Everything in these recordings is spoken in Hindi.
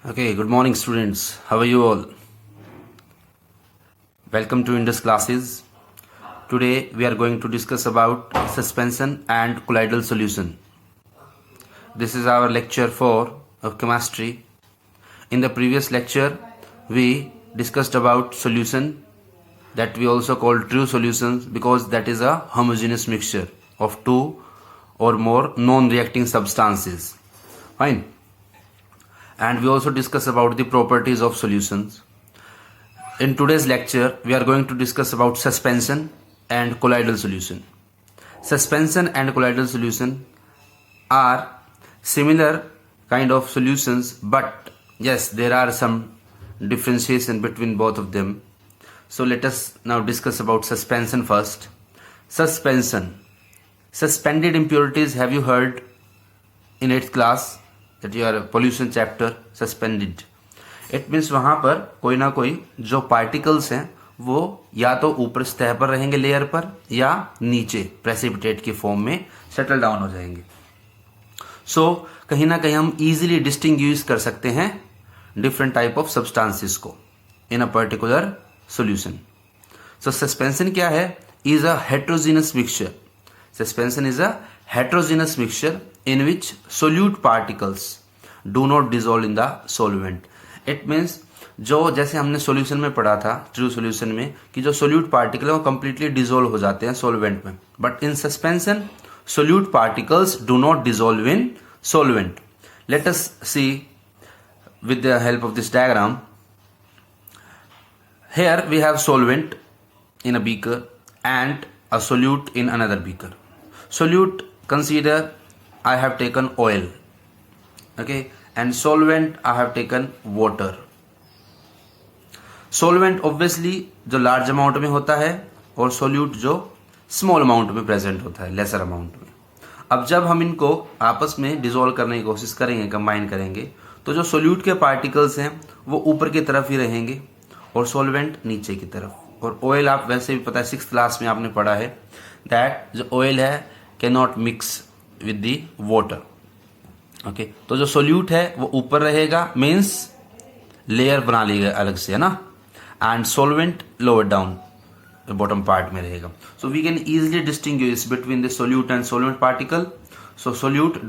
Okay, good morning students. How are you all? Welcome to Indus classes. Today we are going to discuss about suspension and colloidal solution. This is our lecture 4 of chemistry. In the previous lecture we discussed about solution that we also call true solutions because that is a homogeneous mixture of two or more non-reacting substances. Fine. And we also discuss about the properties of solutions. In today's lecture, we are going to discuss about suspension and colloidal solution. Suspension and colloidal solution are similar kind of solutions, but yes, there are some differentiation between both of them. So let us now discuss about suspension first. Suspension. Suspended impurities, have you heard in 8th class? That you are pollution chapter, suspended. It means वहां पर कोई ना कोई जो पार्टिकल्स हैं वो या तो ऊपर सतह पर रहेंगे लेयर पर या नीचे प्रेसिपिटेट की फॉर्म में सेटल डाउन हो जाएंगे. सो कहीं ना कहीं हम इजीली डिस्टिंग्विश कर सकते हैं डिफरेंट टाइप ऑफ सब्सटेंसेस को in a particular solution. So suspension क्या है? Is a heterogeneous mixture. Suspension is a heterogeneous mixture in which solute particles do not dissolve in the solvent. It means जो जैसे हमने सॉल्यूशन में पढ़ा था ट्रू सॉल्यूशन में कि जो सोल्यूट पार्टिकल है वो कंप्लीटली डिसॉल्व हो जाते हैं सॉल्वेंट में, but in suspension solute particles do not dissolve in solvent. Let us see with the help of this diagram. Here we have solvent in a beaker and a solute in another beaker. Solute, consider I have taken oil, okay, and solvent I have taken water. Solvent obviously जो large amount में होता है और solute जो small amount में present होता है, lesser amount में. अब जब हम इनको आपस में dissolve करने की कोशिश करेंगे, combine करेंगे, तो जो solute के particles हैं वो ऊपर की तरफ ही रहेंगे और solvent नीचे की तरफ. और ऑयल आप वैसे भी पता है 6th क्लास में आपने पढ़ा है दैट जो ऑयल है can not mix with the water. Okay, तो जो सोल्यूट है वो ऊपर रहेगा, मीन्स लेयर बना लेगा अलग से, है ना, and solvent lower down bottom part में रहेगा. So we can easily distinguish between the solute and solvent particle. So solute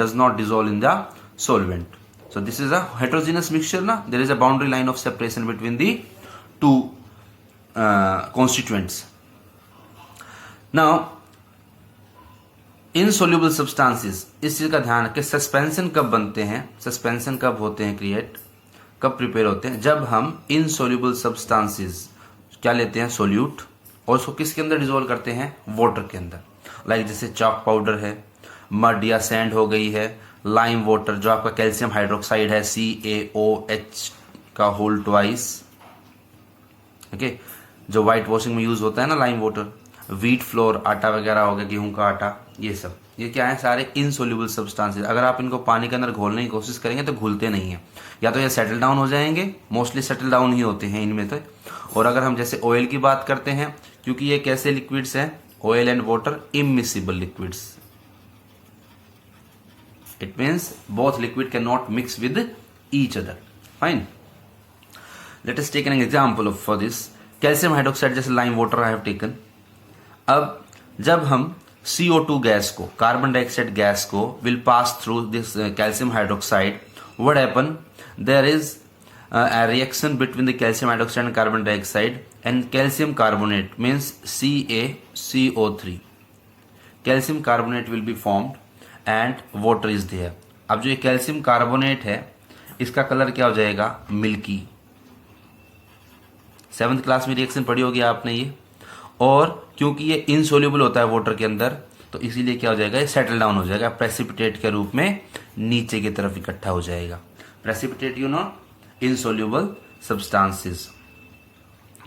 does not dissolve in the solvent. So this is a heterogeneous mixture ना, there is a boundary line of separation between the two constituents. Now insoluble substances, इस चीज का ध्यान रखें. सस्पेंशन कब बनते हैं, सस्पेंशन कब होते हैं क्रिएट, कब प्रिपेयर होते हैं? जब हम insoluble substances क्या लेते हैं, सोल्यूट, और उसको किसके अंदर डिसॉल्व करते हैं, वाटर के अंदर. लाइक जैसे चॉक पाउडर है, मड या सैंड हो गई है, लाइम वाटर जो आपका कैल्शियम हाइड्रोक्साइड है CaOH का होल ट्वाइस, ओके, जो व्हाइट वॉशिंग में यूज होता है ना लाइम वाटर, व्हीट फ्लोर आटा वगैरह हो गया, गेहूं का आटा, ये सब, ये क्या है, सारे इनसोल्यूबल सब्सटेंसेस. अगर आप इनको पानी के अंदर घोलने की कोशिश करेंगे तो घुलते नहीं है, या तो ये सेटल डाउन हो जाएंगे, मोस्टली सेटल डाउन ही होते हैं इनमें तो. और अगर हम जैसे ऑयल की बात करते हैं, क्योंकि ये कैसे लिक्विड्स हैं, oil and water immiscible liquids, it means both liquid can not mix with each other. Fine, let us take an example of for this. Calcium hydroxide जैसे lime water I have taken. अब जब हम CO2 गैस को, कार्बन डाइऑक्साइड गैस को will pass through this calcium hydroxide, what happen, there is a reaction between the calcium hydroxide and carbon dioxide and calcium carbonate means CaCO3. calcium carbonate will be formed and water is there. अब जो ये कैल्शियम कार्बोनेट है इसका कलर क्या हो जाएगा, मिल्की. 7th क्लास में रिएक्शन पढ़ी होगी आपने ये. और क्योंकि ये इनसोल्यूबल होता है वाटर के अंदर, तो इसीलिए क्या हो जाएगा, ये सेटल डाउन हो जाएगा, प्रेसिपिटेट के रूप में नीचे की तरफ इकट्ठा हो जाएगा. Precipitate you know insoluble substances.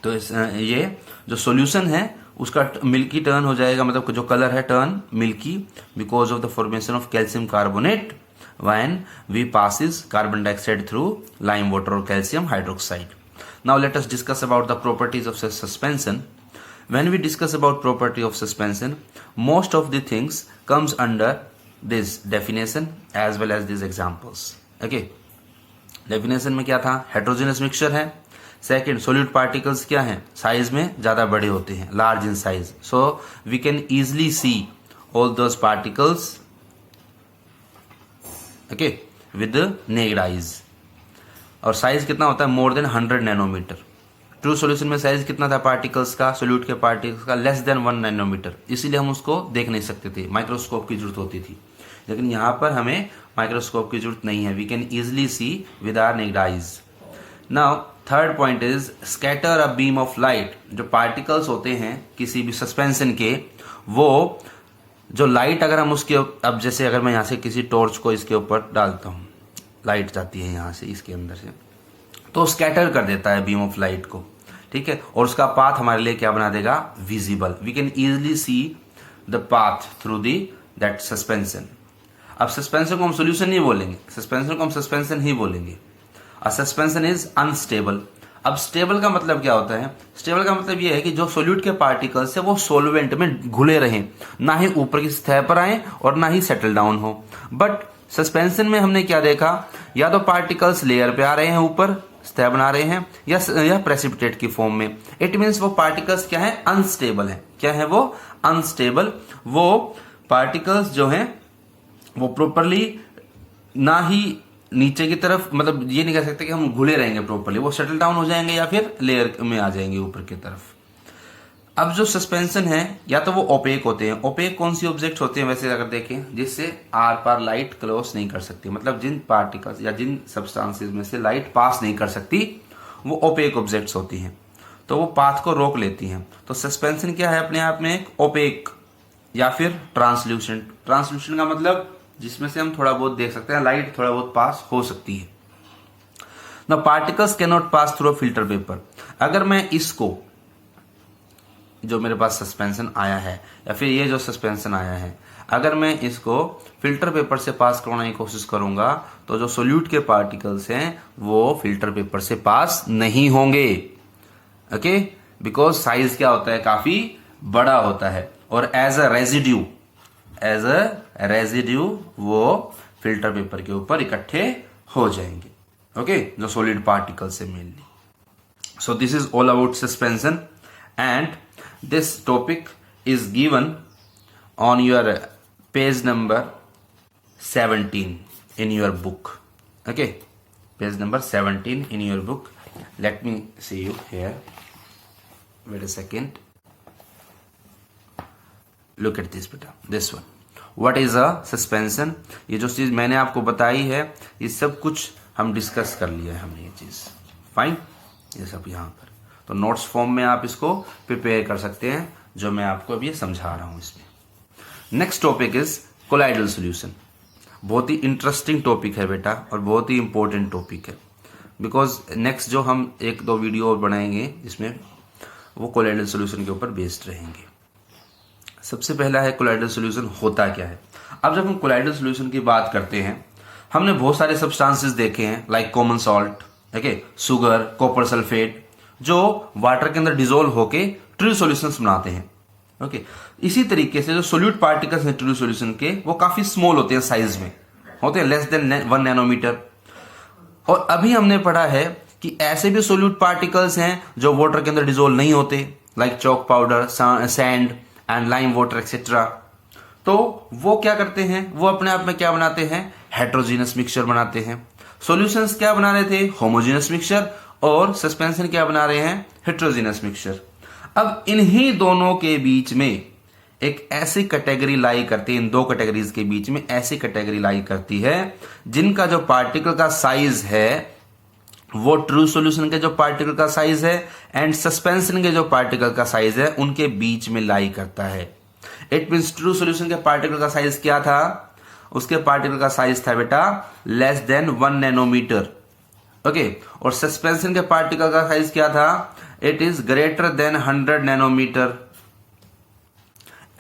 तो ये जो सॉल्यूशन है उसका मिल्की टर्न हो जाएगा, मतलब जो कलर है turn milky because of the formation of calcium carbonate when we passes carbon dioxide through lime water और calcium hydroxide. Now let us discuss about the properties of suspension. When we discuss about property of suspension, most of the things comes under this definition as well as these examples. Okay. Definition में क्या था, हेट्रोजेनस मिक्सचर है। सेकंड, सोल्यूट पार्टिकल्स क्या हैं, साइज में ज्यादा बड़े होते हैं, large in size, so we can easily see all those particles okay with naked eyes. और साइज कितना होता है, more than 100 nanometer. True solution में साइज कितना था पार्टिकल्स का, सोल्यूट के पार्टिकल्स का, लेस देन 1 नैनोमीटर, इसीलिए हम उसको देख नहीं सकते थे, माइक्रोस्कोप की जरूरत होती थी। लेकिन यहाँ पर हमें माइक्रोस्कोप की जरूरत नहीं है, we can easily see with our naked eyes. Now third point is scatter a beam of light. जो पार्टिकल्स होते हैं किसी भी सस्पेंशन के, वो जो लाइट अगर हम उसके, अब जैसे अगर मैं यहाँ से किसी टॉर्च को इसके ऊपर डालता हूँ, लाइट जाती है यहाँ से इसके अंदर से, तो स्कैटर कर देता है बीम ऑफ लाइट को, ठीक है, और उसका पाथ हमारे लिए क्या बना देगा, visible. We can easily see the path through the that suspension. अब सस्पेंशन को हम सोल्यूशन नहीं बोलेंगे, सस्पेंशन को हम सस्पेंशन ही बोलेंगे। अ सस्पेंशन इज अनस्टेबल। अब स्टेबल का मतलब क्या होता है, स्टेबल का मतलब यह है कि जो सोल्यूट के पार्टिकल्स है वो सोलवेंट में घुले रहें, ना ही ऊपर की सतह पर आए और ना ही सेटल डाउन हो। बट सस्पेंशन में हमने क्या देखा, या तो पार्टिकल्स लेयर पे आ रहे हैं, ऊपर सतह बना रहे हैं, या प्रेसिपिटेट की फॉर्म में। इट मीन्स वो पार्टिकल्स क्या है, अनस्टेबल है। क्या है वो, अनस्टेबल। वो पार्टिकल्स जो हैं वो प्रॉपरली ना ही नीचे की तरफ, मतलब ये नहीं कह सकते कि हम घुले रहेंगे प्रॉपरली, वो सेटल डाउन हो जाएंगे या फिर लेयर में आ जाएंगे ऊपर की तरफ। अब जो सस्पेंशन है, या तो वो ओपेक होते हैं। ओपेक कौन सी ऑब्जेक्ट होते हैं वैसे अगर देखें, जिससे आर पार लाइट क्रॉस नहीं कर सकती, मतलब जिन पार्टिकल्स या जिन सब्सटेंसेस में से लाइट पास नहीं कर सकती, वो ओपेक ऑब्जेक्ट्स होती हैं, तो वो पाथ को रोक लेती हैं। तो सस्पेंशन क्या है, अपने आप में एक ओपेक या फिर ट्रांसल्यूसेंट। ट्रांसल्यूसेंट का मतलब जिसमें से हम थोड़ा बहुत देख सकते हैं, लाइट थोड़ा बहुत पास हो सकती है। ना particles can not pass through filter paper. अगर मैं इसको, जो मेरे पास सस्पेंशन आया है, या फिर ये जो सस्पेंशन आया है, अगर मैं इसको फिल्टर पेपर से पास करवाने की कोशिश करूंगा, तो जो सोल्यूट के पार्टिकल्स हैं वो फिल्टर पेपर से पास नहीं होंगे। ओके, बिकॉज साइज क्या होता है, काफी बड़ा होता है, और एज अ रेजिड्यू वो फिल्टर पेपर के ऊपर इकट्ठे हो जाएंगे। ओके, जो सॉलिड पार्टिकल्स है mainly. So this is all about suspension, and this topic is given on your page number 17 in your book. Okay, page number 17 in your book. Let me see you here. Wait a second. Look at this beta, this one. What is a suspension? ये जो चीज मैंने आपको बताई है, ये सब कुछ हम डिस्कस कर लिया है हमने, ये चीज फाइन, ये सब यहाँ पर। तो नोट्स फॉर्म में आप इसको प्रिपेयर कर सकते हैं, जो मैं आपको अभी समझा रहा हूं इसमें। Next topic is colloidal solution. बहुत ही इंटरेस्टिंग टॉपिक है बेटा, और बहुत ही इंपॉर्टेंट टॉपिक है, बिकॉज नेक्स्ट जो हम 1-2 वीडियो बनाएंगे इसमें, वो कोलाइडल सॉल्यूशन के ऊपर बेस्ड रहेंगे। सबसे पहला है कोलाइडल सॉल्यूशन होता क्या है। अब जब हम कोलाइडल सॉल्यूशन की बात करते हैं, हमने बहुत सारे सब्सटेंसेस देखे हैं, like common salt, okay, sugar, copper sulphate, जो वाटर के अंदर डिसोल्व होके ट्रू सॉल्यूशंस बनाते हैं। ओके, इसी तरीके से जो सोल्यूट पार्टिकल्स हैं ट्रू सॉल्यूशन के, वो काफी स्मॉल होते हैं, साइज में होते हैं, लेस देन 1 नैनोमीटर। और अभी हमने पढ़ा है कि ऐसे भी सोल्यूट पार्टिकल्स हैं जो वाटर के अंदर डिसोल्व नहीं होते, like chalk powder, sand and lime water etcetera. तो वो क्या करते हैं, वो अपने आप में क्या बनाते हैं, हेट्रोजीनस मिक्सचर बनाते हैं। सॉल्यूशंस क्या बना रहे थे, होमोजीनस मिक्सचर, और सस्पेंशन क्या बना रहे हैं, हेट्रोजीनस मिक्सचर। अब इन्हीं दोनों के बीच में एक ऐसी कैटेगरी लाई करती है, इन दो कैटेगरीज के बीच में ऐसी कैटेगरी लाई करती है जिनका जो पार्टिकल का साइज है वो ट्रू सॉल्यूशन के जो पार्टिकल का साइज है एंड सस्पेंशन के जो पार्टिकल का साइज है उनके बीच में लाई करता है। इट मीन्स ट्रू सॉल्यूशन के पार्टिकल का साइज क्या था, उसके पार्टिकल का साइज था बेटा लेस देन 1 नैनोमीटर। ओके, और सस्पेंशन के पार्टिकल का साइज क्या था, it is greater than 100 nanometer.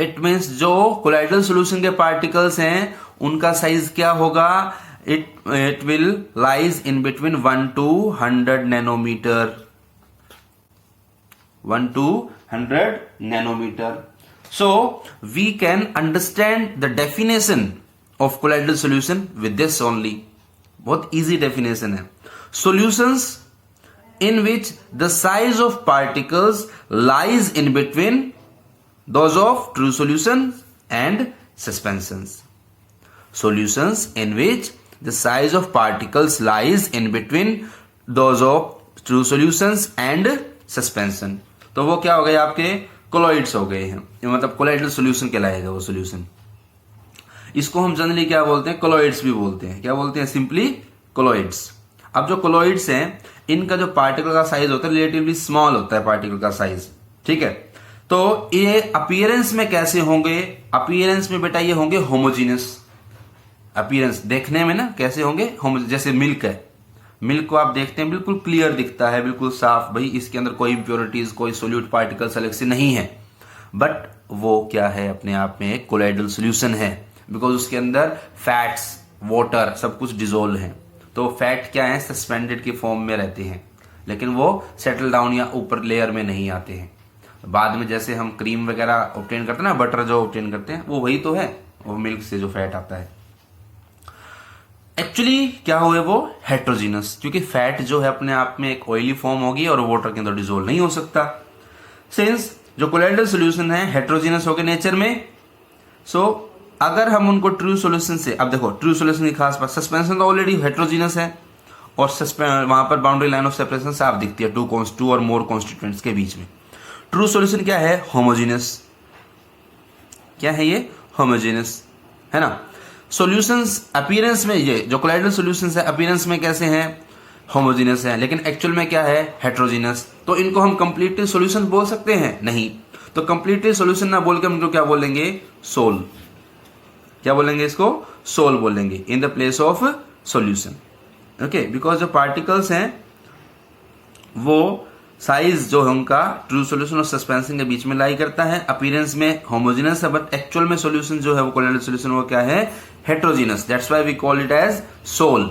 It means जो कोलाइडल सॉल्यूशन के पार्टिकल्स हैं उनका साइज क्या होगा, it will lies in between 1 to 100 nanometer, 1 to 100 nanometer. So we can understand the definition of colloidal solution with this only। बहुत easy definition है। solutions in which the size of particles lies in between those of true solutions and suspensions. Solutions in which the size of particles lies in between those of true solutions and suspension. तो वो क्या हो गए आपके कोलॉइड्स हो गए हैं, मतलब कोलॉइडल सॉल्यूशन कहलाएगा वो सॉल्यूशन. इसको हम जनरली क्या बोलते हैं, कोलॉइड्स भी बोलते हैं. क्या बोलते हैं, सिंपली कोलॉइड्स. अब जो कोलॉइड्स हैं इनका जो पार्टिकल का साइज होता है रिलेटिवली स्मॉल होता है पार्टिकल का साइज. ठीक है, तो ये अपीयरेंस में कैसे होंगे, अपीयरेंस में बेटा ये होंगे होमोजीनियस. अपीयरेंस देखने में ना कैसे होंगे, जैसे मिल्क है, मिल्क को आप देखते हैं बिल्कुल क्लियर दिखता है, बिल्कुल साफ, भाई इसके अंदर कोई इंप्योरिटीज कोई सोल्यूट पार्टिकल्स अलग से नहीं है. बट वो क्या है, अपने आप में एक कोलॉइडल सॉल्यूशन है, बिकॉज उसके अंदर फैट्स वाटर सब कुछ डिजोल्व है. तो फैट क्या है, सस्पेंडेड के फॉर्म में रहते हैं, लेकिन वो सेटल डाउन या ऊपर लेयर में नहीं आते हैं. बाद में जैसे हम क्रीम वगैरह ऑब्टेन करते हैं ना, बटर जो ऑब्टेन करते हैं वो वही तो है, वो मिल्क से जो फैट आता है. एक्चुअली क्या हुए वो हेट्रोजीनस, क्योंकि फैट जो है अपने आप में एक ऑयली फॉर्म होगी और वाटर के अंदर डिजोल्व नहीं हो सकता. सिंस जो कोलॉइडल सॉल्यूशन है हेट्रोजीनस हो गए नेचर में, सो अगर हम उनको ट्रू सॉल्यूशन से, अब देखो ट्रू सॉल्यूशन की खास बात, सस्पेंशन तो ऑलरेडी हेट्रोजीनस है और वहां पर बाउंड्री लाइन ऑफ सेपरेशन साफ दिखती है टू और मोर कॉन्स्टिट्यूएंट्स के बीच में. ट्रू सॉल्यूशन क्या है, होमोजीनियस. क्या है ये, होमोजीनियस है ना. सॉल्यूशंस अपीयरेंस में, ये जो कोलॉइडल सॉल्यूशंस है अपीयरेंस में कैसे हैं, होमोजीनियस है, लेकिन एक्चुअल में क्या है, हेट्रोजीनियस. तो इनको हम कंप्लीटली सॉल्यूशन बोल सकते हैं, नहीं. तो कंप्लीटली सॉल्यूशन ना बोल के हम इनको क्या बोलेंगे, सोल. क्या बोलेंगे इसको, सोल बोलेंगे in the place of solution. Okay, because जो पार्टिकल्स हैं वो साइज जो है उनका ट्रू सॉल्यूशन और सस्पेंशन के बीच में लाई करता है. अपीयरेंस में होमोजीनियस है, बट एक्चुअल में सॉल्यूशन जो है वो कोलॉइडल सॉल्यूशन वो क्या है, heterogeneous. That's why we call it as sol.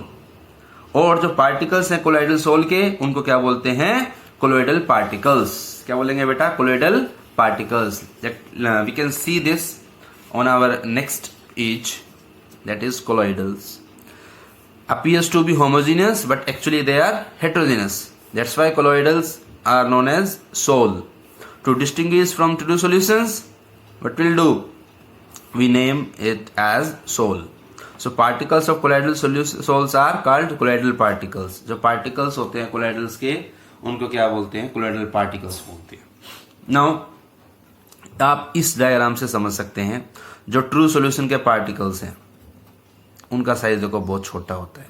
और जो पार्टिकल्स हैं कोलॉइडल सोल के, उनको क्या बोलते हैं, कोलॉइडल पार्टिकल्स. क्या बोलेंगे बेटा, colloidal particles. We can see this on our next each, that is colloidals. Appears to be homogeneous but actually they are heterogeneous. That's why colloidals are known as sol. To distinguish from true solutions, what we'll do, we name it as sol. So particles of colloidal sols are called colloidal particles. जो particles होते हैं colloidals के उनको क्या बोलते हैं, colloidal particles बोलते हैं. Now आप इस डायग्राम से समझ सकते हैं जो ट्रू सॉल्यूशन के पार्टिकल्स हैं उनका साइज देखो बहुत छोटा होता है.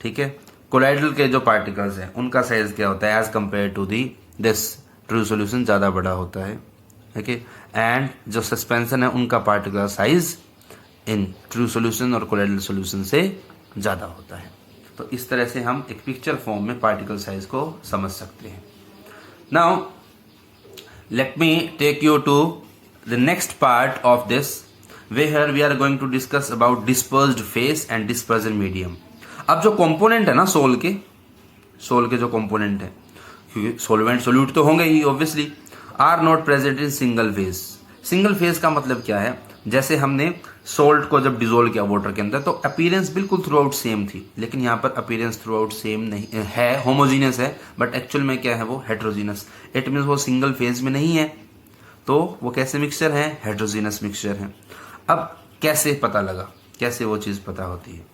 ठीक है, कोलॉइडल के जो पार्टिकल्स हैं उनका साइज क्या होता है, as compare to the this true solution ज्यादा बड़ा होता है. ठीक है, एंड जो सस्पेंशन है उनका particular size in true solution और कोलॉइडल सॉल्यूशन से ज्यादा होता है. तो इस तरह से हम एक पिक्चर फॉर्म में पार्टिकल साइज को समझ सकते हैं. Now let me take you to the next part of this, where we are going to discuss about dispersed phase and dispersion medium. अब जो कंपोनेंट है ना सोल के जो कंपोनेंट है, क्योंकि सोलवेंट सोल्यूट तो होंगे ही obviously, are not present in single phase. Single phase का मतलब क्या है, जैसे हमने सोल्ट को जब डिजोल्व किया वाटर के अंदर तो अपीयरेंस बिल्कुल थ्रू आउट सेम थी, लेकिन यहाँ पर अपीयरेंस थ्रू आउट सेम नहीं है, होमोजीनियस है, बट एक्चुअल में क्या है वो हेट्रोजीनियस. इट मीन्स वो सिंगल फेज में नहीं है, तो वो कैसे मिक्सचर है, हेट्रोजीनियस मिक्सचर है. अब कैसे पता लगा, कैसे वो चीज पता होती है.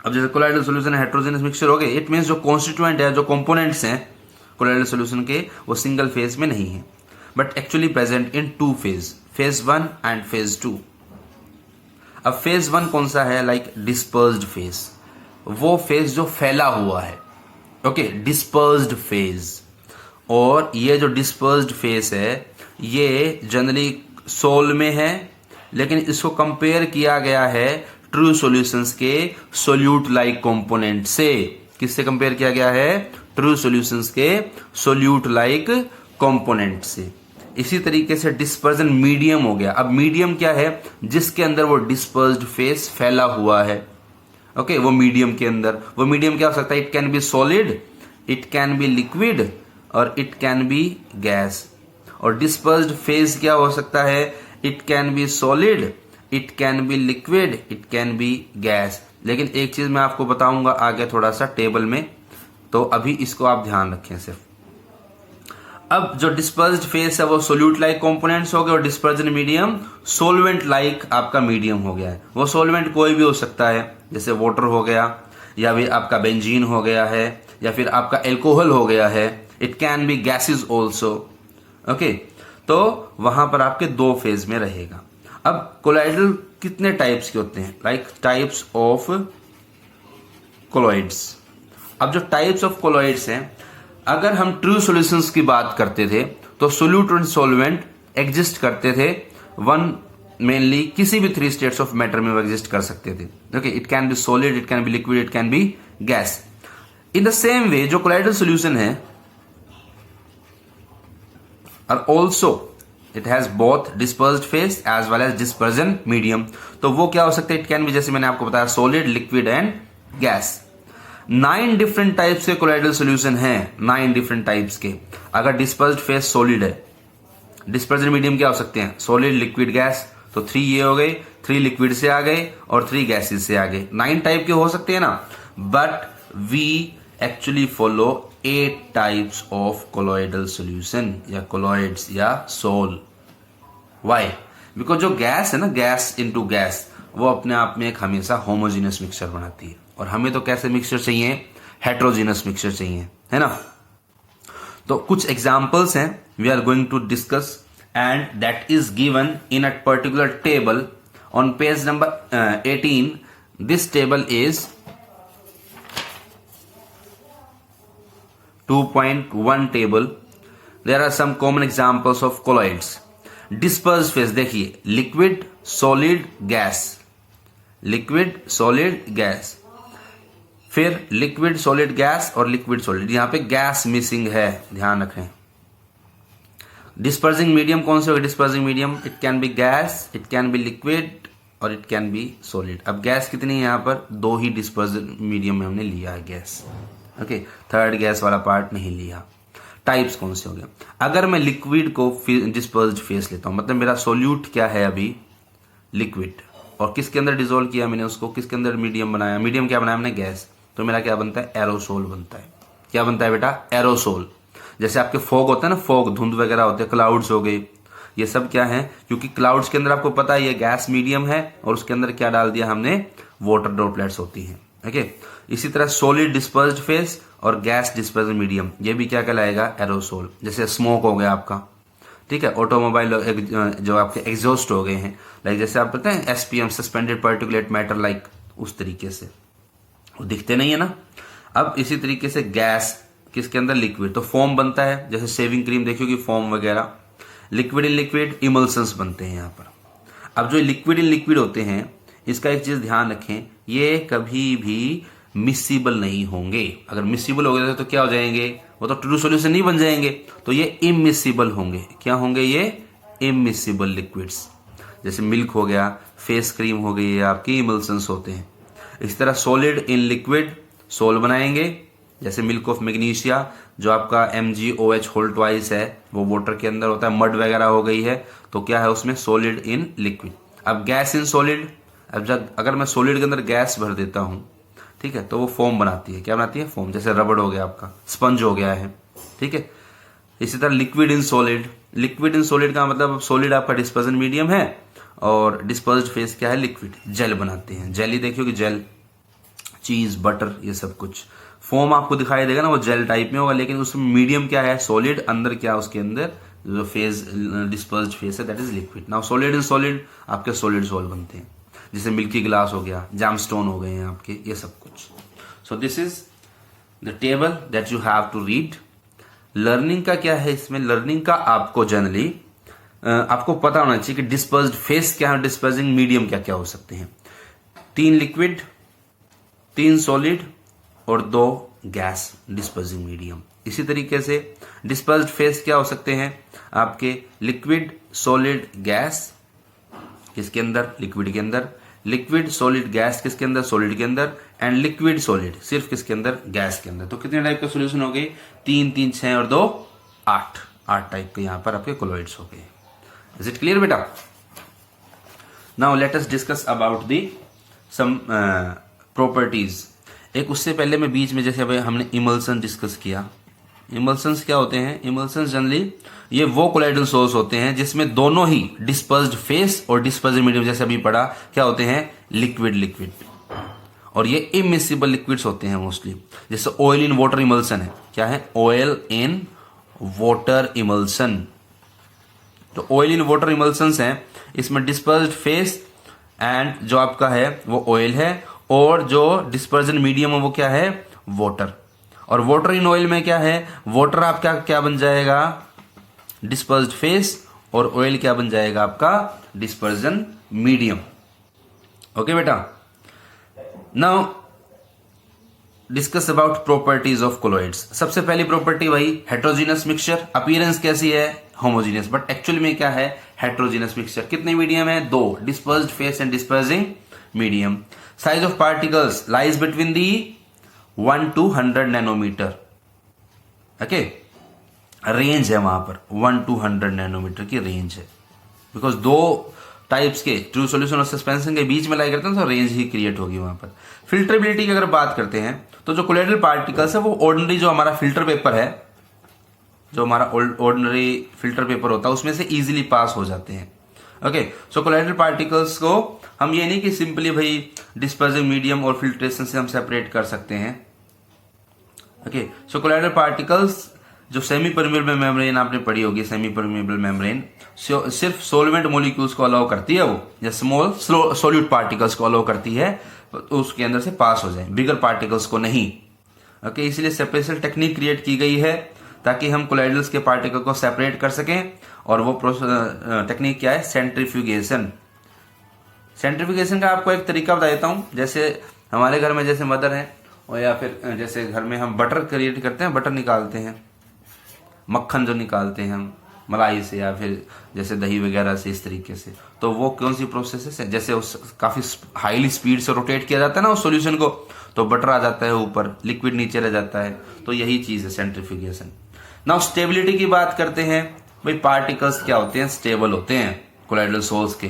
अब जैसे कोलॉइडल सॉल्यूशन है, हेट्रोजीनियस मिक्सचर हो गए, इट मीन्स जो कॉन्स्टिट्यूएंट है, जो कंपोनेंट्स हैं कोलॉइडल सॉल्यूशन के, वो सिंगल फेज में नहीं है, but actually present in two phase, phase 1 and phase 2. अब फेज 1 कौन सा है, लाइक डिस्पर्स्ड फेज, वो फेज जो फैला हुआ है. Okay, dispersed phase. और ये जो डिस्पर्स्ड फेज है ये जनरली सोल में है, लेकिन इसको कंपेयर किया गया है ट्रू सॉल्यूशंस के सोल्यूट लाइक कंपोनेंट से. किससे कंपेयर किया गया है, ट्रू सॉल्यूशंस के सोल्यूट लाइक कंपोनेंट से. इसी तरीके से डिस्पर्जन मीडियम हो गया. अब मीडियम क्या है, जिसके अंदर वो डिस्पर्स्ड फेज फैला हुआ है. ओके, वो मीडियम के अंदर, वो मीडियम क्या हो सकता है, it can be solid, it can be liquid और इट कैन बी गैस. और डिस्पर्स्ड फेज क्या हो सकता है, it can be solid, it can be liquid, it can be gas. लेकिन एक चीज मैं आपको बताऊंगा आगे थोड़ा सा टेबल में, तो अभी इसको आप ध्यान रखें सिर्फ। अब जो डिस्पर्स्ड फेस है वो सोल्यूट लाइक कंपोनेंट्स हो गए और डिस्पर्जन मीडियम सोलवेंट लाइक आपका मीडियम हो गया है। वो सोलवेंट कोई भी हो सकता है, जैसे वाटर हो गया, या फिर आपका बेंजीन हो गया है, या फिर आपका एल्कोहल हो गया है। It can B gases also. Okay, तो वहां पर आपके दो फेज में रहेगा। अब कोलाइडल कितने टाइप्स के होते हैं, लाइक टाइप्स ऑफ कोलॉइड्स। अब जो टाइप्स ऑफ कोलॉइड्स हैं, अगर हम ट्रू सॉल्यूशंस की बात करते थे तो सोल्यूट एंड सॉल्वेंट एग्जिस्ट करते थे वन मेनली किसी भी थ्री स्टेट्स ऑफ मैटर में वो एग्जिस्ट कर सकते थे। Okay, it can be solid, it can be liquid, it can be gas. In the same way जो कोलाइडल सॉल्यूशन है और also it has both dispersed phase as well as dispersion medium. तो वो क्या हो सकते हैं, इट कैन बी, जैसे मैंने आपको बताया, solid, liquid and gas. 9 different types के कोलाइडल सॉल्यूशन हैं, 9 डिफरेंट टाइप्स के। अगर डिस्पर्स्ड फेस सॉलिड है, डिस्पर्जन मीडियम क्या हो सकते हैं, सॉलिड, लिक्विड, गैस। तो 3 ये हो गए, 3 लिक्विड से आ गए और 3 गैसेस से आ गए। 9 टाइप के हो सकते हैं ना, but we actually follow 8 types of colloidal solution या कोलॉइड्स या सोल। वाई? बिकॉज जो गैस है ना, गैस इनटू गैस, वो अपने आप में एक हमेशा होमोजीनियस मिक्सचर बनाती है, और हमें तो कैसे मिक्सचर चाहिए, हेट्रोजीनियस मिक्सचर चाहिए, है ना। तो कुछ एग्जांपल्स हैं we are going to discuss and that is given in a particular table on page number 18. This table is 2.1 table. There are some common examples of colloids. Dispersed phase देखिए, liquid, solid, gas, liquid, solid, gas, फिर लिक्विड, सॉलिड, गैस और लिक्विड, सॉलिड। यहां पे गैस मिसिंग है, ध्यान रखें। डिस्पर्सिंग मीडियम कौन से होगा, dispersing medium it can be gas, it can be liquid और इट कैन बी सॉलिड। अब गैस कितनी है, यहां पर 2 ही डिस्पर्सिंग मीडियम में हमने लिया है गैस। ओके, थर्ड गैस वाला पार्ट नहीं लिया। टाइप्स कौन से हो गए, अगर मैं लिक्विड को डिस्पर्स्ड फेस लेता हूं, मतलब मेरा सोल्यूट क्या है अभी, लिक्विड, और किसके अंदर डिसॉल्व किया मैंने उसको, किसके अंदर मीडियम बनाया, मीडियम क्या बनाया मैंने, गैस। तो मेरा क्या बनता है, एरोसोल बनता है। क्या बनता है बेटा, एरोसोल। जैसे आपके फॉग होता है ना, फॉग, धुंध वगैरह होते हैं, क्लाउड्स हो गए, ये सब क्या है, क्योंकि क्लाउड्स के अंदर आपको पता है ये गैस मीडियम है और उसके अंदर क्या डाल दिया हमने, वाटर ड्रॉपलेट्स होती हैं। ओके, इसी तरह सॉलिड डिस्पर्स्ड फेस और गैस डिस्पर्स्ड मीडियम, ये भी क्या कहलाएगा, एरोसोल। जैसे स्मोक हो गया आपका, ठीक है, ऑटोमोबाइल जो आपके एग्जॉस्ट हो गए हैं, लाइक जैसे आप पता है SPM, suspended particulate matter, like उस तरीके से, वो दिखते नहीं है ना। अब इसी तरीके से गैस किसके अंदर, लिक्विड, तो फोम बनता है, जैसे शेविंग क्रीम देखियो कि फोम वगैरह। लिक्विड इन लिक्विड इमल्सन्स बनते हैं यहाँ पर। अब जो लिक्विड इन लिक्विड होते हैं, इसका एक चीज ध्यान रखें, ये कभी भी मिसिबल नहीं होंगे। अगर मिसिबल हो गए तो क्या हो जाएंगे, वो तो ट्रू सॉल्यूशन नहीं बन जाएंगे, तो ये इमिसिबल होंगे। क्या होंगे ये, इमिसिबल लिक्विड्स। जैसे मिल्क हो गया, फेस क्रीम हो गई, ये आपकी इमल्सन्स होते हैं। इस तरह सॉलिड इन लिक्विड सोल बनाएंगे, जैसे मिल्क ऑफ मैग्नीशिया, जो आपका MgOH होल ट्वाइस है, वो वाटर के अंदर होता है, मड वगैरह हो गई है, तो क्या है उसमें, सॉलिड इन लिक्विड। अब गैस इन सॉलिड, अब जब अगर मैं सॉलिड के अंदर गैस भर देता हूं, ठीक है, तो वो फोम बनाती है। क्या बनाती है, फोम। जैसे रबड़ हो गया आपका, स्पंज हो गया है, ठीक है। इसी तरह liquid in solid, liquid in solid का मतलब सॉलिड आपका डिस्पर्जन मीडियम है और डिस्पर्स्ड फेस क्या है, लिक्विड, जेल बनाते हैं। जेली देखियो कि जेल, चीज, बटर, ये सब कुछ। फोम आपको दिखाई देगा ना, वो जेल टाइप में होगा, लेकिन उसमें मीडियम क्या है, सॉलिड, अंदर क्या उसके अंदर जो फेज डिस्पर्स्ड फेस है that is liquid. Now solid in solid आपके सॉलिड सोल बनते हैं, जैसे मिल्की ग्लास हो गया, जैमस्टोन हो गए हैं आपके, ये सब कुछ। So this is the table that you have to read. Learning का क्या है इसमें, लर्निंग का आपको जनरली आपको पता होना चाहिए कि डिस्पर्स्ड फेस क्या है, डिस्पर्सिंग मीडियम क्या क्या हो सकते हैं। 3 लिक्विड, 3 सॉलिड और 2 गैस डिस्पर्सिंग मीडियम। इसी तरीके से डिस्पर्स्ड फेस क्या हो सकते हैं आपके, लिक्विड, सॉलिड, गैस, किसके अंदर, लिक्विड के अंदर, लिक्विड, सॉलिड, गैस किसके अंदर, सॉलिड के अंदर, एंड लिक्विड सॉलिड सिर्फ किसके अंदर, गैस के अंदर। तो कितने टाइप के सॉल्यूशन हो गए, 3, 3, 6 और 2, 8 टाइप के यहां पर आपके कोलॉइड्स हो गए। इज इट क्लियर बेटा? Now let us discuss about the some properties. एक उससे पहले मैं बीच में जैसे अभी हमने इमल्सन डिस्कस किया। इमल्सन्स क्या होते हैं? इमल्सन्स जनरली ये वो कोलाइडल सोल्स होते हैं जिसमें दोनों ही डिस्पर्स्ड फेस और डिस्पर्स्ड मीडियम, जैसे अभी पढ़ा, क्या होते हैं? लिक्विड। और ये इमिसिबल लिक्विड्स होते हैं मोस्टली, जैसे ऑयल इन वाटर इमल्सन है। क्या है? Oil in water emulsion. तो ऑयल इन वाटर इमल्सन्स हैं, इसमें डिस्पर्स्ड फेस एंड जो आपका है वो ऑयल है, और जो डिस्पर्जन मीडियम है वो क्या है? वाटर। और वाटर इन ऑयल में क्या है? वाटर आपका क्या बन जाएगा? डिस्पर्स्ड फेस, और ऑयल क्या बन जाएगा आपका? Dispersion medium. ओके बेटा, now discuss about properties of colloids. सबसे पहली प्रॉपर्टी वही हेट्रोजीनस मिक्सचर। अपीयरेंस कैसी है? होमोजीनियस, बट एक्चुअली में क्या है? Heterogeneous mixture. कितने मीडियम है? 2, dispersed phase and dispersing medium. Size of particles lies between the 1 to 100 nanometer. Okay, range है वहां पर 1 to 100 नैनोमीटर की रेंज है, बिकॉज दो टाइप्स के ट्रू सॉल्यूशन और सस्पेंशन के बीच में लाई करते हैं तो रेंज ही क्रिएट होगी वहां पर। फिल्टरेबिलिटी की अगर बात करते हैं तो जो कोलाइडल पार्टिकल्स है वो ऑर्डिनरी जो हमारा फिल्टर पेपर है, जो हमारा ऑर्डिनरी फिल्टर पेपर होता है उसमें से इजीली पास हो जाते हैं। ओके, सो कोलाइडल पार्टिकल्स को हम ये नहीं कि सिंपली भाई डिस्पर्सिंग मीडियम और फिल्ट्रेशन से हम सेपरेट कर सकते हैं। ओके, सो कोलाइडल पार्टिकल्स जो सेमी परमेबल मेम्ब्रेन आपने पढ़ी होगी, सेमी परमेबल मेम्ब्रेन सिर्फ सोलवेंट मॉलिक्यूल्स को अलाउ करती है, वो या स्मॉल सोल्यूट पार्टिकल्स को अलाउ करती है, तो उसके अंदर से पास हो जाए, बिगर पार्टिकल्स को नहीं। ओके, इसलिए सेपरेशन टेक्निक क्रिएट की गई है ताकि हम कोलाइडल्स के पार्टिकल को सेपरेट कर सकें। और वो टेक्निक क्या है? सेंट्रीफ्यूगेशन। सेंट्रीफ्यूगेशन का आपको एक तरीका बता देता हूं। जैसे हमारे घर में जैसे मदर है, और या फिर जैसे घर में हम बटर क्रिएट करते हैं, बटर निकालते हैं, मक्खन जो निकालते हैं हम मलाई से या फिर जैसे दही वगैरह से, इस तरीके से, तो वो कौन सी प्रोसेस है? जैसे उस काफी हाईली स्पीड से रोटेट किया जाता है ना उस सॉल्यूशन को, तो बटर आ जाता है ऊपर, लिक्विड नीचे रह जाता है, तो यही चीज है सेंट्रीफ्यूगेशन। नाउ स्टेबिलिटी की बात करते हैं। भाई पार्टिकल्स क्या होते हैं? स्टेबल होते हैं कोलाइडल सोल्स के,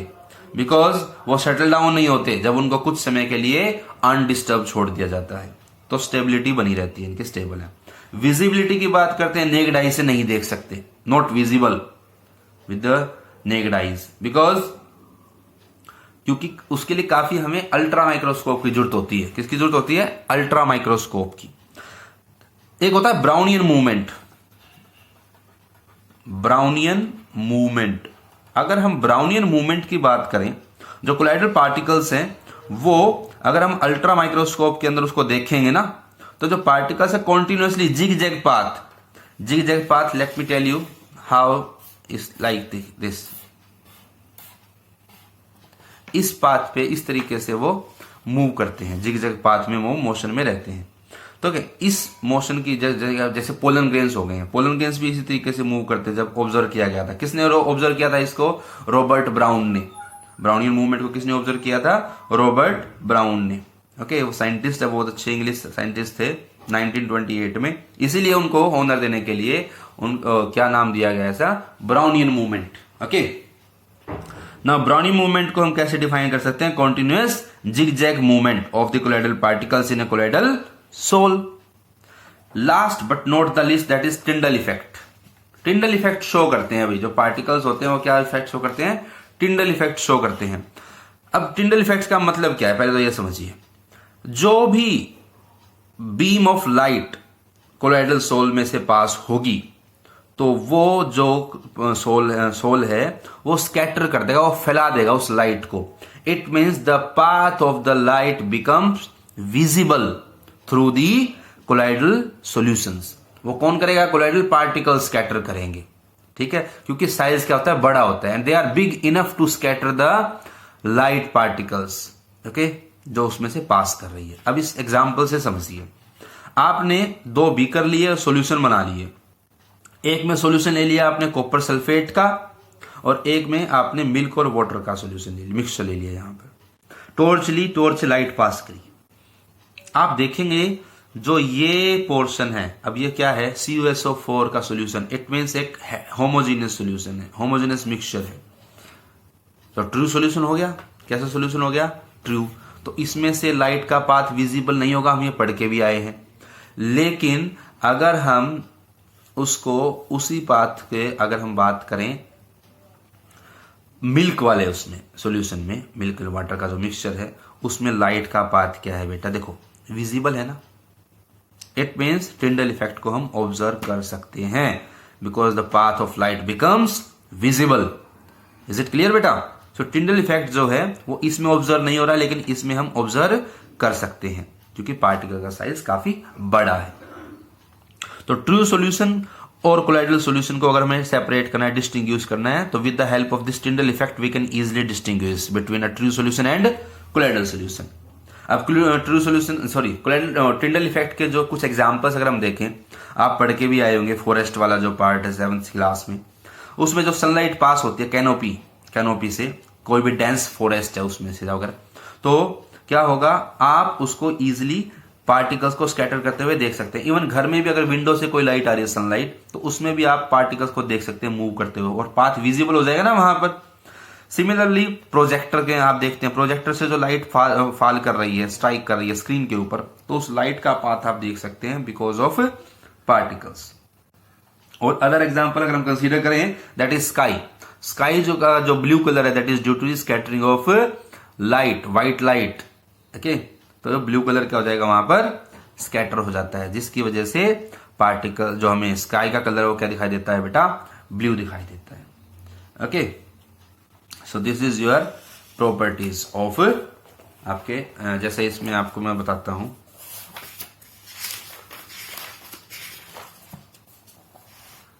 बिकॉज वो सेटल डाउन नहीं होते जब उनको कुछ समय के लिए अनडिस्टर्ब छोड़ दिया जाता है, तो स्टेबिलिटी बनी रहती है, इनकी स्टेबल है। विजिबिलिटी की बात करते हैं, नेक्ड आई से नहीं देख सकते, not visible with the naked eyes, because क्योंकि उसके लिए काफी हमें अल्ट्रा माइक्रोस्कोप की जरूरत होती है। किसकी जरूरत होती है? अल्ट्रा माइक्रोस्कोप की। एक होता है ब्राउनियन मूवमेंट। ब्राउनियन मूवमेंट, अगर हम ब्राउनियन मूवमेंट की बात करें, जो कोलाइडल पार्टिकल्स हैं वो अगर हम अल्ट्रा माइक्रोस्कोप के अंदर उसको देखेंगे ना, तो जो पार्टिकल्स है continuously zig zag path, let me tell you how is like this. इस पाथ पे इस तरीके से वो मूव करते हैं, जिग जैग पाथ में वो मोशन में रहते हैं। तो क्या इस मोशन की जैसे पोलन ग्रेन्स हो गए हैं, पोलन ग्रेन्स भी इसी तरीके से मूव करते हैं। जब ऑब्जर्व किया गया था, किसने ऑब्जर्व किया था इसको? रॉबर्ट ब्राउन ने। ब्राउनियन मूवमेंट को किसने ऑब्जर्व किया था? रॉबर्ट ब्राउन ने। ओके, वो साइंटिस्ट है, बहुत अच्छे इंग्लिश साइंटिस्ट थे 1928 में, इसीलिए उनको ऑनर देने के लिए क्या नाम दिया गया ऐसा? Brownian movement. ओके, ना ब्राउनियन मूवमेंट को हम कैसे डिफाइन कर सकते हैं? Continuous zig zag movement of the colloidal particles in a colloidal sol. Last but not the least, that is Tyndall effect. Tyndall effect show करते हैं भाई, जो पार्टिकल्स होते हैं वो क्या इफेक्ट शो करते हैं? टिंडल इफेक्ट शो करते हैं। अब टिंडल इफेक्ट का मतलब क्या है? पहले तो ये समझिए, जो भी beam of light colloidal sol में से पास होगी, तो वो जो सोल है वो स्कैटर कर देगा, वो फैला देगा उस लाइट को। It means the path of the light becomes visible through the colloidal solutions. वो कौन करेगा? कोलाइडल पार्टिकल स्कैटर करेंगे। ठीक है, क्योंकि साइज क्या होता है? बड़ा होता है, and they are big enough to scatter the light particles. Okay, जो उसमें से पास कर रही है। अब इस एग्जाम्पल से समझिए, आपने 2 बीकर लिए, सॉल्यूशन बना लिए। एक में सॉल्यूशन ले लिया आपने कॉपर सल्फेट का, और एक में आपने मिल्क और वाटर का सॉल्यूशन ले लिया, मिक्सचर ले लिया। यहां पर टॉर्च ली, टॉर्च लाइट पास करी। आप देखेंगे जो ये पोर्शन है, अब ये क्या है? CuSO4 का सॉल्यूशन। इट मीन्स एक होमोजीनियस सॉल्यूशन है, होमोजीनियस मिक्सचर है। तो ट्रू सॉल्यूशन हो गया। कैसा सॉल्यूशन हो गया? ट्रू। तो इसमें से लाइट का पाथ विजिबल नहीं होगा, हम ये पढ़ के भी आए हैं। लेकिन अगर हम उसको उसी पाथ के अगर हम बात करें मिल्क वाले उसमें सॉल्यूशन में, मिल्क वाटर का जो मिक्सचर है उसमें लाइट का पाथ क्या है बेटा, देखो विजिबल है ना। इट मीन्स टिंडल इफेक्ट को हम ऑब्जर्व कर सकते हैं because the path of light becomes visible. Is it clear बेटा? सो टिंडल इफेक्ट जो है वो इसमें ऑब्जर्व नहीं हो रहा, लेकिन इसमें हम ऑब्जर्व कर सकते हैं क्योंकि पार्टिकल का साइज काफी बड़ा है। तो ट्रू सॉल्यूशन और कोलाइडल सॉल्यूशन को अगर हमें सेपरेट करना है, डिस्टिंग्विश करना है, तो with the help of this Tyndall effect we can easily distinguish between a true solution and colloidal solution. अब true solution colloidal Tyndall effect के जो कुछ एग्जांपल्स अगर हम देखें, आप पढ़ के भी आए होंगे फॉरेस्ट वाला जो पार्ट है 7th क्लास में, उसमें जो सनलाइट पास होती है कैनोपी से, कोई भी डेंस फॉरेस्ट है उसमें से अगर, तो क्या होगा, आप उसको इजिली पार्टिकल्स को स्कैटर करते हुए देख सकते हैं। इवन घर में भी अगर विंडो से कोई लाइट आ रही है सनलाइट, तो उसमें भी आप पार्टिकल्स को देख सकते हैं मूव करते हुए और पाथ विजिबल हो जाएगा ना वहां पर। सिमिलरली प्रोजेक्टर के आप देखते हैं, प्रोजेक्टर से जो लाइट फॉल कर रही है, स्ट्राइक कर रही है स्क्रीन के ऊपर, तो उस लाइट का पाथ आप देख सकते हैं बिकॉज ऑफ पार्टिकल्स। और अदर एग्जांपल अगर हम कंसीडर करें, दैट इज स्काई जो ब्लू कलर है, that is due to scattering of light, white light. Okay, तो ब्लू कलर क्या हो जाएगा, वहां पर स्कैटर हो जाता है, जिसकी वजह से पार्टिकल जो हमें स्काई का कलर वो क्या दिखाई देता है बेटा, ब्लू दिखाई देता है। Okay, so this is your properties of आपके, जैसे इसमें आपको मैं बताता हूं,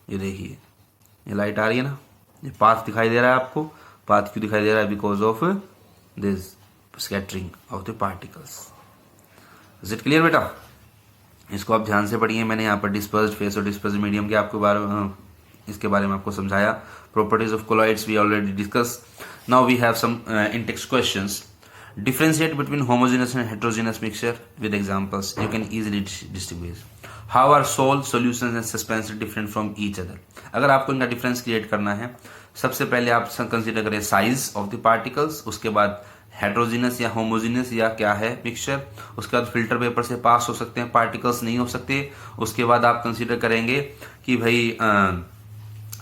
ये देखिए ये लाइट आ रही है ना, ये पाथ दिखाई दे रहा है आपको। पाथ क्यों दिखाई दे रहा है? Because of this scattering of the particles. Is it clear बेटा? इसको आप ध्यान से पढ़िए। मैंने यहाँ पर डिस्पर्स्ड फेस और डिस्पर्स्ड मीडियम के आपको इसके बारे में आपको समझाया। Properties of colloids we already discuss. Now we have some in text questions. Differentiate between homogeneous and heterogeneous mixture with examples. You can easily distinguish. How are salt, solutions and suspension different from each other? अगर आपको इनका डिफरेंस क्रिएट करना है, सबसे पहले आप कंसीडर करें साइज ऑफ द पार्टिकल्स, उसके बाद हेट्रोजीनस या होमोजीनियस या क्या है मिक्सचर, उसके बाद फिल्टर पेपर से पास हो सकते हैं पार्टिकल्स, नहीं हो सकते। उसके बाद आप कंसीडर करेंगे कि भाई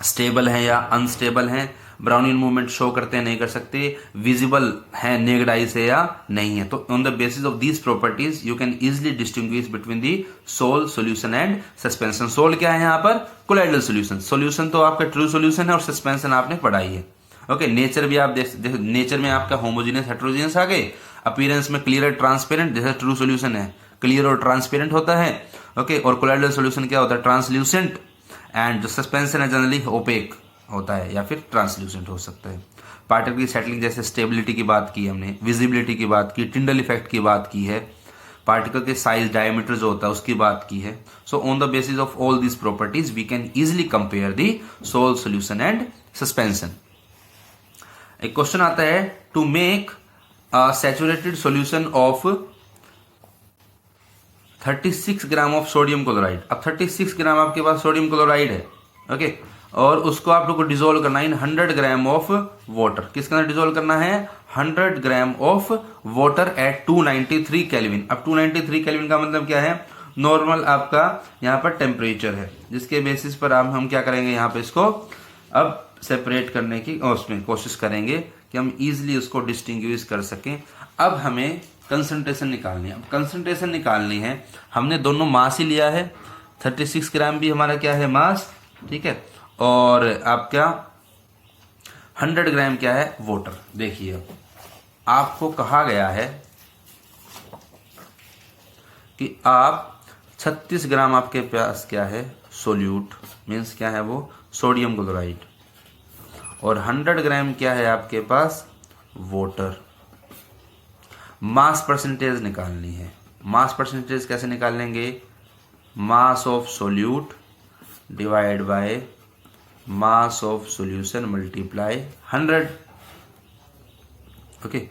स्टेबल है या अनस्टेबल है, ब्राउनियन मूवमेंट शो करते हैं नहीं कर सकते, विजिबल है नेक्ड आई से या नहीं है। तो on the basis of these properties you can easily distinguish between the sol, solution and suspension. Sol क्या है यहाँ पर? Colloidal solution. सॉल्यूशन तो आपका ट्रू सॉल्यूशन है और सस्पेंशन आपने पढ़ाई है। ओके, नेचर भी आप देख नेचर में आपका होमोजीनियस हेट्रोजीनियस आ गए, अपीयरेंस में क्लियर ट्रांसपेरेंट, जैसे ट्रू सॉल्यूशन है क्लियर और ट्रांसपेरेंट होता है। ओके, और कोलाइडल सॉल्यूशन क्या होता है? ट्रांसल्यूसेंट। एंड जो सस्पेंशन है जनरली ओपेक होता है या फिर ट्रांसल्यूसेंट हो सकता है। पार्टिकल की सेटलिंग, जैसे स्टेबिलिटी की बात की हमने, विजिबिलिटी की बात की, टिंडल इफेक्ट की बात की है, पार्टिकल के साइज डायमीटर जो होता है उसकी बात की है। So on the basis of all this properties we can easily compare the sol, solution and suspension. एक क्वेश्चन आता है, to make a saturated solution of 36 gram of sodium chloride. अब 36 ग्राम आपके पास सोडियम क्लोराइड है, ओके, और उसको आप लोग को डिसोल्व करना है इन 100 ग्राम ऑफ वाटर। किसके अंदर डिसोल्व करना है? 100 gram of water at 293 kelvin. अब 293 केल्विन का मतलब क्या है? नॉर्मल आपका यहाँ पर टेम्परेचर है, जिसके बेसिस पर हम क्या करेंगे, यहाँ पे इसको अब सेपरेट करने की उसमें कोशिश करेंगे कि हम इजिली उसको डिस्टिंग्विश कर सकें। अब हमें कंसंट्रेशन निकालनी है। अब कंसंट्रेशन निकालनी है, हमने दोनों मास ही लिया है, 36 ग्राम भी हमारा क्या है मास, ठीक है, और आप क्या 100 ग्राम क्या है वाटर। देखिए आपको कहा गया है कि आप 36 ग्राम आपके पास क्या है सोल्यूट, मीन्स क्या है वो सोडियम क्लोराइड, और 100 ग्राम क्या है आपके पास वाटर। मास परसेंटेज निकालनी है। मास परसेंटेज कैसे निकालेंगे? Mass of solute divide by mass of solution multiply 100। Okay,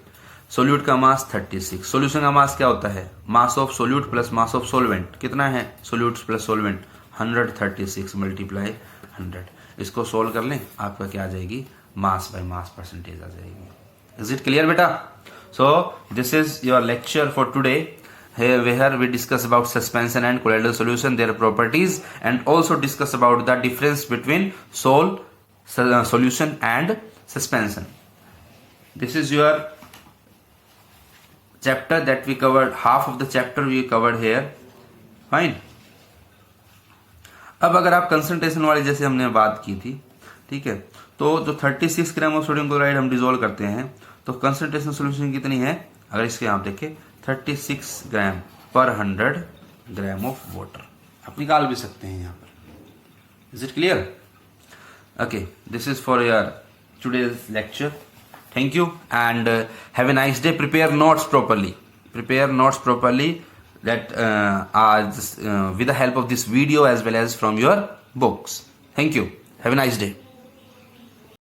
solute का मास 36, सॉल्यूशन का मास क्या होता है? Mass of solute plus mass of solvent. कितना है सोल्यूट प्लस सोलवेंट? 136 मल्टीप्लाई 100। इसको सोल्व कर लें, आपका क्या आ जाएगी? मास बाय मास परसेंटेज आ जाएगी। इज इट क्लियर बेटा? So this is your lecture for today. Here where we discuss about suspension and colloidal solution, their properties, and also discuss about the difference between solution and suspension. This is your chapter that we covered. Half of the chapter we covered here. Fine. अब अगर आप कंसंट्रेशन वाली जैसे हमने बात की थी, ठीक है, तो जो 36 ग्राम ऑफ सोडियम क्लोराइड हम डिसॉल्व करते हैं तो कंसंट्रेशन सोल्यूशन कितनी है, अगर इसके आप देखें 36 ग्राम पर 100 ग्राम ऑफ वाटर आप निकाल भी सकते हैं यहाँ पर. Is it clear? Okay, this is for your today's lecture. Thank you and have a nice day. Prepare notes properly. That with the help of this video as well as from your books. Thank you. Have a nice day.